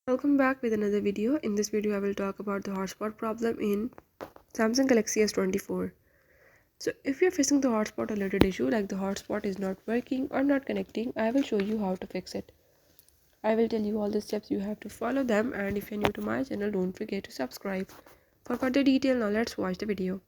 Welcome back with another video. In this video I will talk about the hotspot problem in Samsung Galaxy S24. So if you're facing the hotspot related issue like the hotspot is not working or not connecting, I will show you how to fix it. I will tell you all the steps you have to follow them, and if you're new to my channel, don't forget to subscribe. For further detail, now let's watch the video.